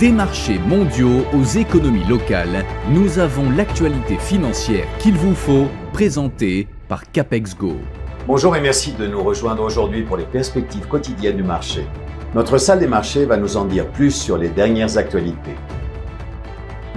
Des marchés mondiaux aux économies locales, nous avons l'actualité financière qu'il vous faut, présentée par Capex Go. Bonjour et merci de nous rejoindre aujourd'hui pour les perspectives quotidiennes du marché. Notre salle des marchés va nous en dire plus sur les dernières actualités.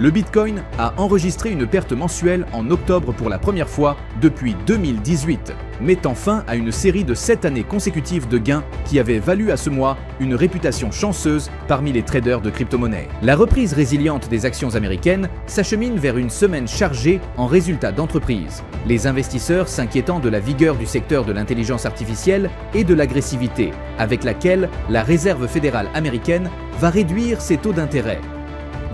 Le Bitcoin a enregistré une perte mensuelle en octobre pour la première fois depuis 2018, mettant fin à une série de 7 années consécutives de gains qui avaient valu à ce mois une réputation chanceuse parmi les traders de crypto-monnaies. La reprise résiliente des actions américaines s'achemine vers une semaine chargée en résultats d'entreprise, les investisseurs s'inquiétant de la vigueur du secteur de l'intelligence artificielle et de l'agressivité avec laquelle la Réserve fédérale américaine va réduire ses taux d'intérêt.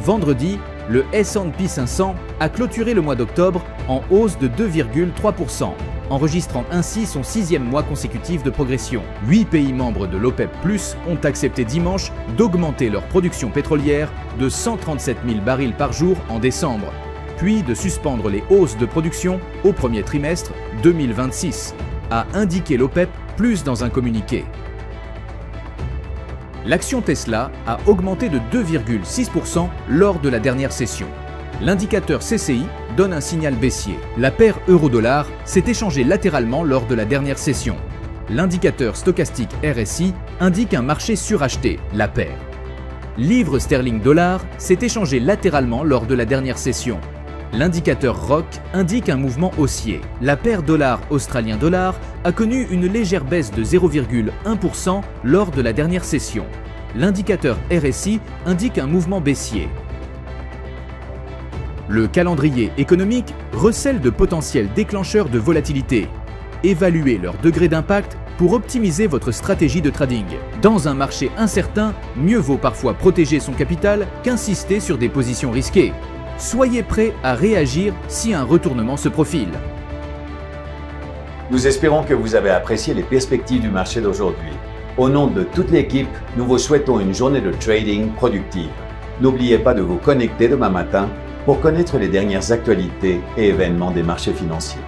Vendredi, le S&P 500 a clôturé le mois d'octobre en hausse de 2,3%, enregistrant ainsi son 6e mois consécutif de progression. 8 pays membres de l'OPEP+ ont accepté dimanche d'augmenter leur production pétrolière de 137 000 barils par jour en décembre, puis de suspendre les hausses de production au premier trimestre 2026, a indiqué l'OPEP+ dans un communiqué. L'action Tesla a augmenté de 2,6% lors de la dernière session. L'indicateur CCI donne un signal baissier. La paire euro-dollar s'est échangée latéralement lors de la dernière session. L'indicateur stochastique RSI indique un marché suracheté, la paire. Livre sterling-dollar s'est échangé latéralement lors de la dernière session. L'indicateur ROC indique un mouvement haussier. La paire dollar-australien-dollar a connu une légère baisse de 0,1% lors de la dernière session. L'indicateur RSI indique un mouvement baissier. Le calendrier économique recèle de potentiels déclencheurs de volatilité. Évaluez leur degré d'impact pour optimiser votre stratégie de trading. Dans un marché incertain, mieux vaut parfois protéger son capital qu'insister sur des positions risquées. Soyez prêts à réagir si un retournement se profile. Nous espérons que vous avez apprécié les perspectives du marché d'aujourd'hui. Au nom de toute l'équipe, nous vous souhaitons une journée de trading productive. N'oubliez pas de vous connecter demain matin pour connaître les dernières actualités et événements des marchés financiers.